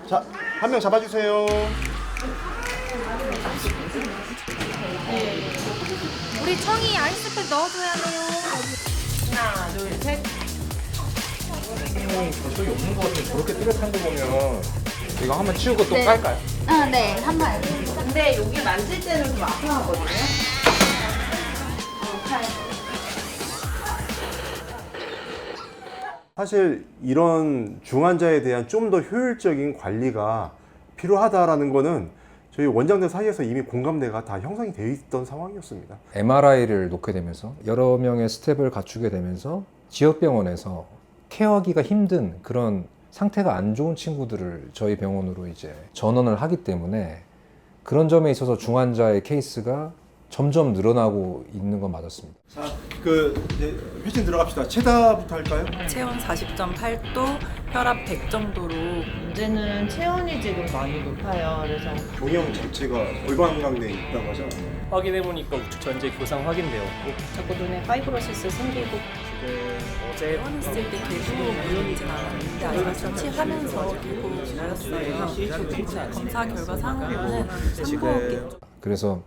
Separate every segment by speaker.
Speaker 1: 자, 한 명 잡아주세요.
Speaker 2: 우리 청이 아이스팩 넣어줘야 돼요.
Speaker 3: 하나, 둘, 셋.
Speaker 4: 저기 없는 거 같은데 저렇게 뚜렷한 거 보면 이거 한번 치우고 또
Speaker 2: 네.
Speaker 4: 깔까요?
Speaker 2: 아, 네. 한 번.
Speaker 3: 근데 여기 만질 때는 좀 아파하거든요.
Speaker 1: 사실 이런 중환자에 대한 좀 더 효율적인 관리가 필요하다라는 거는 저희 원장들 사이에서 이미 공감대가 다 형성이 되어 있던 상황이었습니다.
Speaker 4: MRI를 놓게 되면서 여러 명의 스텝을 갖추게 되면서 지역병원에서 케어하기가 힘든 그런 상태가 안 좋은 친구들을 저희 병원으로 이제 전원을 하기 때문에 그런 점에 있어서 중환자의 케이스가 점점 늘어나고 있는 건 맞았습니다.
Speaker 1: 자, 이제 회진 들어갑시다. 체다부터 할까요?
Speaker 5: 체온 40.8도, 혈압 100 정도로.
Speaker 3: 문제는 체온이 지금 많이 높아요. 그래서
Speaker 1: 종형 자체가 골반강내에 있다고 하죠.
Speaker 6: 확인해보니까 우측 전제 교상 확인되었고
Speaker 5: 자꾸 눈에 파이브로시스 생기고.
Speaker 6: 지금 어제
Speaker 5: 퇴원했을 때 계속 물리진 않았는데 아이가 수치하면서 계속 물렸어요. 검사 결과 상으로는 상고없기
Speaker 4: 그래서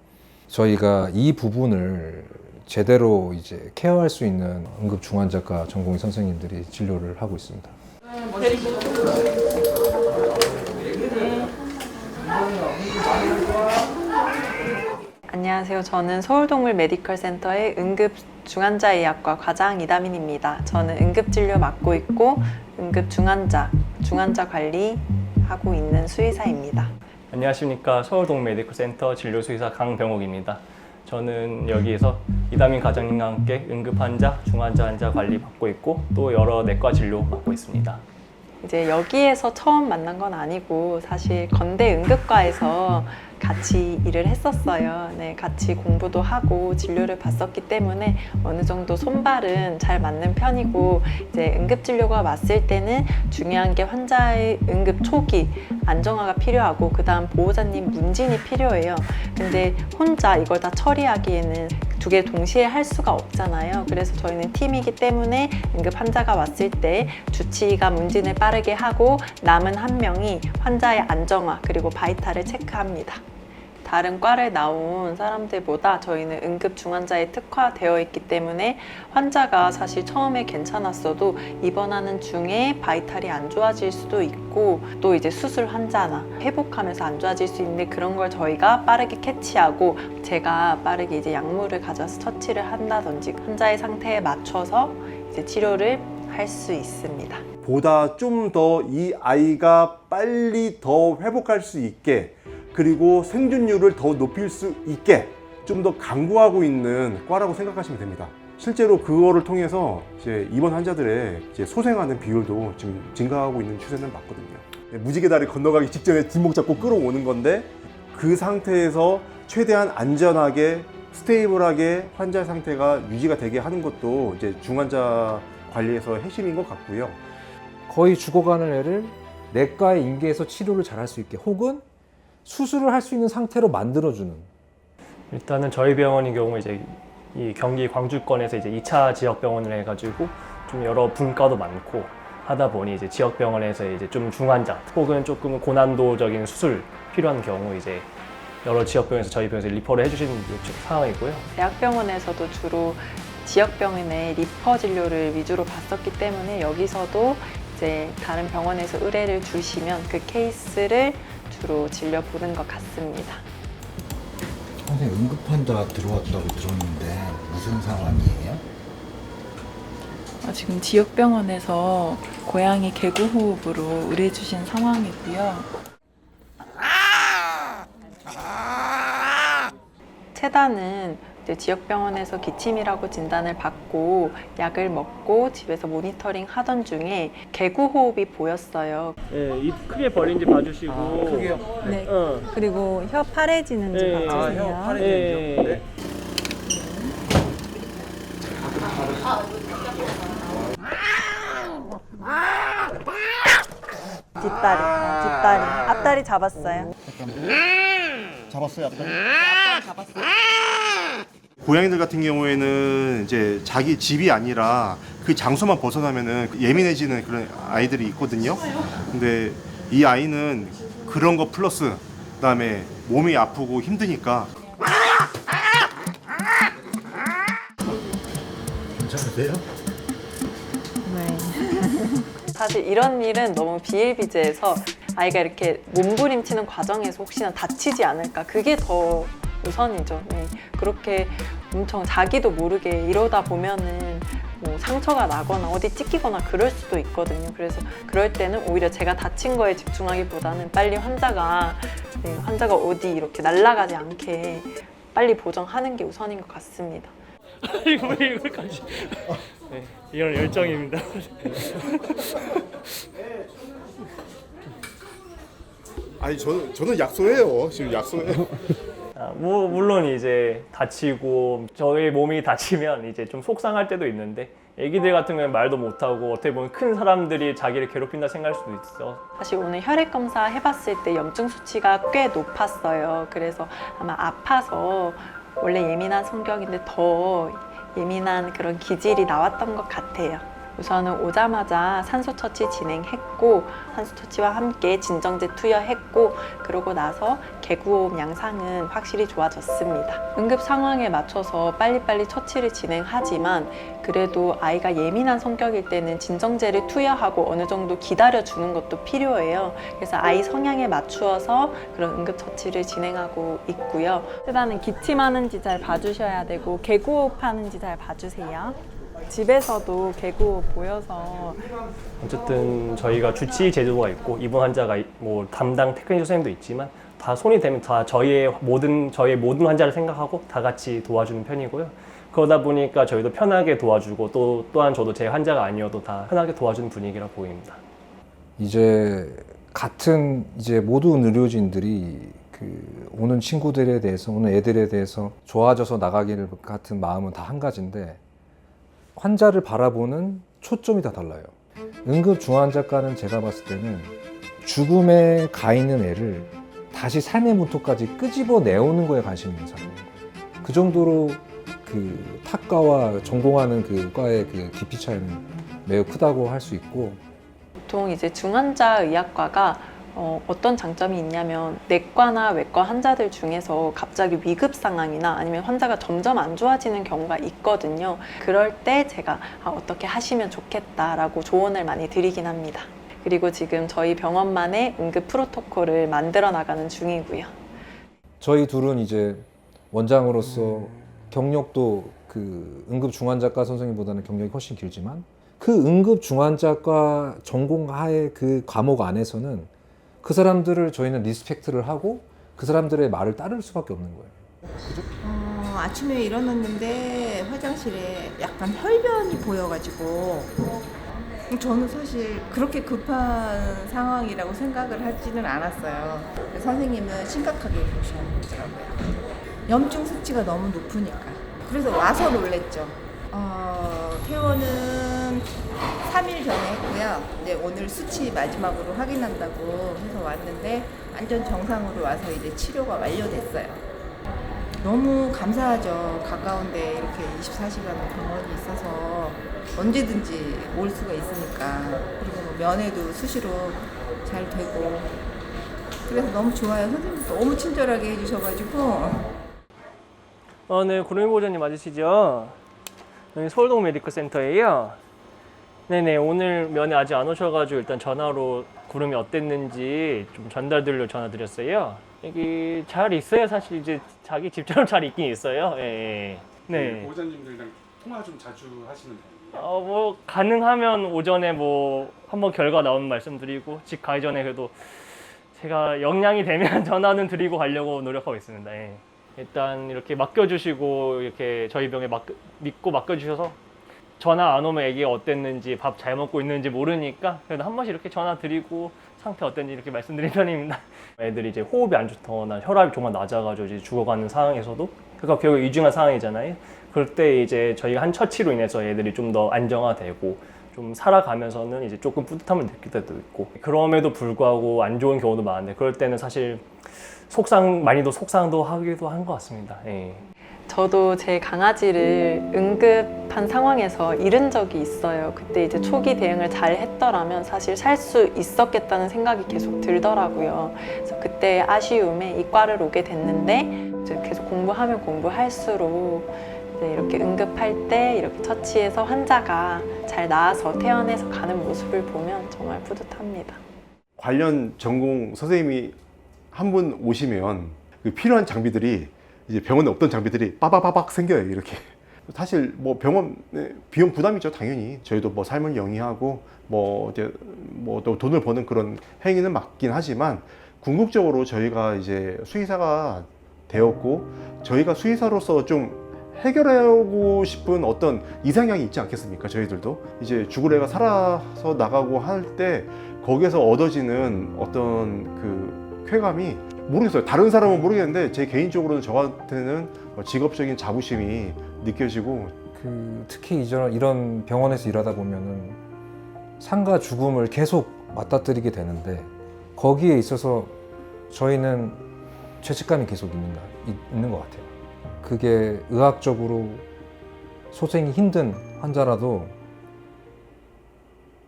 Speaker 4: 저희가 이 부분을 제대로 이제 케어할 수 있는 응급 중환자과 전공의 선생님들이 진료를 하고 있습니다.
Speaker 7: 안녕하세요. 저는 서울동물 메디컬 센터의 응급 중환자의학과 과장 이다민입니다. 저는 응급진료 맡고 있고 응급 중환자 관리하고 있는 수의사입니다.
Speaker 6: 안녕하십니까 서울동 메디컬 센터 진료수의사 강병옥입니다. 저는 여기에서 이다민 과장님과 함께 응급 환자, 중환자 환자 관리 받고 있고 또 여러 내과 진료 맡고 있습니다.
Speaker 7: 이제 여기에서 처음 만난 건 아니고 사실 건대 응급과에서 같이 일을 했었어요. 네, 같이 공부도 하고 진료를 봤었기 때문에 어느 정도 손발은 잘 맞는 편이고 이제 응급진료가 왔을 때는 중요한 게 환자의 응급 초기 안정화가 필요하고 그 다음 보호자님 문진이 필요해요. 근데 혼자 이걸 다 처리하기에는 두 개 동시에 할 수가 없잖아요. 그래서 저희는 팀이기 때문에 응급 환자가 왔을 때 주치의가 문진을 빠르게 하고 남은 한 명이 환자의 안정화 그리고 바이탈을 체크합니다. 다른 과를 나온 사람들보다 저희는 응급 중환자에 특화되어 있기 때문에 환자가 사실 처음에 괜찮았어도 입원하는 중에 바이탈이 안 좋아질 수도 있고 또 이제 수술 환자나 회복하면서 안 좋아질 수 있는데 그런 걸 저희가 빠르게 캐치하고 제가 빠르게 이제 약물을 가져와서 처치를 한다든지 환자의 상태에 맞춰서 이제 치료를 할 수 있습니다.
Speaker 1: 보다 좀 더 이 아이가 빨리 더 회복할 수 있게 그리고 생존율을 더 높일 수 있게 좀 더 강구하고 있는 과라고 생각하시면 됩니다. 실제로 그거를 통해서 이제 입원 환자들의 이제 소생하는 비율도 지금 증가하고 있는 추세는 맞거든요. 무지개 다리 건너가기 직전에 뒷목 잡고 끌어오는 건데 그 상태에서 최대한 안전하게 스테이블하게 환자 상태가 유지가 되게 하는 것도 이제 중환자 관리에서 핵심인 것 같고요.
Speaker 4: 거의 죽어가는 애를 내과에 인계해서 치료를 잘 할 수 있게 혹은 수술을 할 수 있는 상태로 만들어주는.
Speaker 6: 일단은 저희 병원의 경우 이제 이 경기 광주권에서 이제 2차 지역 병원을 해가지고 좀 여러 분과도 많고 하다 보니 이제 지역 병원에서 이제 좀 중환자 혹은 조금 고난도적인 수술 필요한 경우 이제 여러 지역 병원에서 저희 병원에서 리퍼를 해주시는 상황이고요.
Speaker 7: 대학병원에서도 주로 지역병원의 리퍼 진료를 위주로 봤었기 때문에 여기서도 이제 다른 병원에서 의뢰를 주시면 그 케이스를 주로 진료 보는 것 같습니다.
Speaker 8: 선생님 응급 환자 들어왔다고 들었는데 무슨 상황이에요?
Speaker 5: 지금 지역병원에서 고양이 개구호흡으로 의뢰 주신 상황이고요.
Speaker 7: 체다는 이제 지역병원에서 기침이라고 진단을 받고 약을 먹고 집에서 모니터링 하던 중에 개구호흡이 보였어요.
Speaker 6: 네, 입 크게 벌린지 봐주시고.
Speaker 4: 크게요?
Speaker 7: 네. 그리고 혀 파래지는지
Speaker 6: 네.
Speaker 7: 봐주세요.
Speaker 6: 네.
Speaker 7: 뒷다리, 앞다리 잡았어요.
Speaker 1: 잡았어요, 앞다리? 고양이들 같은 경우에는 이제 자기 집이 아니라 그 장소만 벗어나면은 예민해지는 그런 아이들이 있거든요. 근데 이 아이는 그런 거 플러스 그다음에 몸이 아프고 힘드니까
Speaker 8: 괜찮으세요?
Speaker 7: 사실 이런 일은 너무 비일비재해서 아이가 이렇게 몸부림치는 과정에서 혹시나 다치지 않을까 그게 더 우선이죠. 네. 그렇게 엄청 자기도 모르게 이러다 보면은 뭐 상처가 나거나 어디 찢기거나 그럴 수도 있거든요. 그래서 그럴 때는 오히려 제가 다친 거에 집중하기보다는 빨리 환자가 어디 이렇게 날아가지 않게 빨리 보정하는 게 우선인 것 같습니다.
Speaker 6: 이거까지. 네, 이런 열정입니다.
Speaker 1: 아니 저는 약속해요. 지금 약속해요.
Speaker 6: 물론 이제 다치고 저희 몸이 다치면 이제 좀 속상할 때도 있는데 애기들 같은 경우는 말도 못하고 어떻게 보면 큰 사람들이 자기를 괴롭힌다 생각할 수도 있어.
Speaker 7: 사실 오늘 혈액 검사 해봤을 때 염증 수치가 꽤 높았어요. 그래서 아마 아파서 원래 예민한 성격인데 더 예민한 그런 기질이 나왔던 것 같아요. 우선은 오자마자 산소 처치 진행했고 산소 처치와 함께 진정제 투여했고 그러고 나서 개구호흡 양상은 확실히 좋아졌습니다. 응급 상황에 맞춰서 빨리빨리 처치를 진행하지만 그래도 아이가 예민한 성격일 때는 진정제를 투여하고 어느 정도 기다려주는 것도 필요해요. 그래서 아이 성향에 맞추어서 그런 응급 처치를 진행하고 있고요. 일단은 기침하는지 잘 봐주셔야 되고 개구호흡 하는지 잘 봐주세요. 집에서도 개구호흡 보여서
Speaker 6: 어쨌든 저희가 주치 제도가 있고 입원 환자가 뭐 담당 테크니션 선생님도 있지만 다 손이 되면 다 저희의 모든 환자를 생각하고 다 같이 도와주는 편이고요. 그러다 보니까 저희도 편하게 도와주고 또한 저도 제 환자가 아니어도 다 편하게 도와주는 분위기라 보입니다.
Speaker 4: 이제 같은 이제 모든 의료진들이 오는 친구들에 대해서 오는 애들에 대해서 좋아져서 나가기를 같은 마음은 다 한 가지인데 환자를 바라보는 초점이 다 달라요. 응급 중환자과는 제가 봤을 때는 죽음에 가 있는 애를 다시 삶의 문턱까지 끄집어 내오는 거에 관심이 있는 사람이에요. 그 정도로 그 탁과와 전공하는 그 과의 그 깊이 차이는 매우 크다고 할 수 있고
Speaker 7: 보통 이제 중환자 의학과가 어떤 장점이 있냐면 내과나 외과 환자들 중에서 갑자기 위급 상황이나 아니면 환자가 점점 안 좋아지는 경우가 있거든요. 그럴 때 제가 어떻게 하시면 좋겠다라고 조언을 많이 드리긴 합니다. 그리고 지금 저희 병원만의 응급 프로토콜을 만들어 나가는 중이고요.
Speaker 4: 저희 둘은 이제 원장으로서 경력도 그 응급 중환자과 선생님보다는 경력이 훨씬 길지만 그 응급 중환자과 전공하의 그 과목 안에서는 그 사람들을 저희는 리스펙트를 하고 그 사람들의 말을 따를 수밖에 없는 거예요.
Speaker 9: 아침에 일어났는데 화장실에 약간 혈변이 보여가지고 저는 사실 그렇게 급한 상황이라고 생각을 하지는 않았어요. 선생님은 심각하게 보시더라고요. 염증 수치가 너무 높으니까. 그래서 와서 놀랬죠. 퇴원은 3일 전에 했고요. 이제 오늘 수치 마지막으로 확인한다고 해서 왔는데 완전 정상으로 와서 이제 치료가 완료됐어요. 너무 감사하죠. 가까운데 이렇게 24시간 병원이 있어서 언제든지 올 수가 있으니까. 그리고 뭐 면회도 수시로 잘 되고 그래서 너무 좋아요. 선생님도 너무 친절하게 해주셔가지고.
Speaker 6: 네, 구름이 보호자님 맞으시죠? 여기 서울동 메디컬 센터예요. 네네, 오늘 면회 아직 안 오셔가지고 일단 전화로 구름이 어땠는지 좀 전달드리려고 전화 드렸어요. 여기 잘 있어요. 사실 이제 자기 집처럼 잘 있긴 있어요. 예. 네.
Speaker 10: 보호자님들이랑 통화 좀 자주 하시는 편이에요?
Speaker 6: 뭐 가능하면 오전에 뭐 한번 결과 나오면 말씀드리고 집 가기 전에 그래도 제가 역량이 되면 전화는 드리고 가려고 노력하고 있습니다. 예. 일단 이렇게 맡겨주시고 이렇게 저희 병에 믿고 맡겨주셔서 전화 안 오면 애기가 어땠는지 밥 잘 먹고 있는지 모르니까 그래도 한 번씩 이렇게 전화 드리고 상태 어땠는지 이렇게 말씀드린 편입니다. 애들이 이제 호흡이 안 좋거나 혈압이 정말 낮아가지고 이제 죽어가는 상황에서도 그러니까 결국 위중한 상황이잖아요. 그럴 때 이제 저희가 한 처치로 인해서 애들이 좀 더 안정화되고 좀 살아가면서는 이제 조금 뿌듯함을 느낄 때도 있고 그럼에도 불구하고 안 좋은 경우도 많은데 그럴 때는 사실 많이도 속상도 하기도 한 것 같습니다. 예.
Speaker 7: 저도 제 강아지를 응급한 상황에서 잃은 적이 있어요. 그때 이제 초기 대응을 잘 했더라면 사실 살 수 있었겠다는 생각이 계속 들더라고요. 그래서 그때 아쉬움에 이 과를 오게 됐는데 이제 계속 공부하면 공부할수록 이제 이렇게 응급할 때 이렇게 처치해서 환자가 잘 나아서 퇴원해서 가는 모습을 보면 정말 뿌듯합니다.
Speaker 1: 관련 전공 선생님이 한 분 오시면 그 필요한 장비들이 이제 병원에 없던 장비들이 빠바바박 생겨요. 이렇게. 사실 뭐 병원 비용 부담이죠. 당연히 저희도 뭐 삶을 영위하고 뭐 이제 뭐 또 돈을 버는 그런 행위는 맞긴 하지만 궁극적으로 저희가 이제 수의사가 되었고 저희가 수의사로서 좀 해결하고 싶은 어떤 이상향이 있지 않겠습니까? 저희들도 이제 죽을 애가 살아서 나가고 할 때 거기에서 얻어지는 어떤 그 쾌감이 모르겠어요. 다른 사람은 모르겠는데 제 개인적으로는 저한테는 직업적인 자부심이 느껴지고
Speaker 4: 특히 이런 병원에서 일하다 보면은 삶과 죽음을 계속 맞닥뜨리게 되는데 거기에 있어서 저희는 죄책감이 계속 있는 것 같아요. 그게 의학적으로 소생이 힘든 환자라도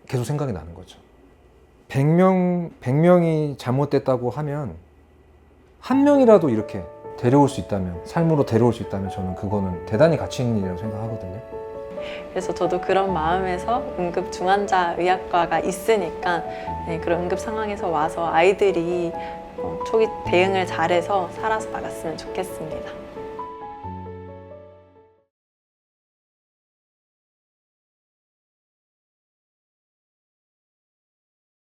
Speaker 4: 계속 생각이 나는 거죠. 100명이 잘못됐다고 하면 한 명이라도 이렇게 데려올 수 있다면, 삶으로 데려올 수 있다면 저는 그거는 대단히 가치 있는 일이라고 생각하거든요.
Speaker 7: 그래서 저도 그런 마음에서 응급 중환자 의학과가 있으니까 그런 응급 상황에서 와서 아이들이 초기 대응을 잘해서 살아서 나갔으면 좋겠습니다.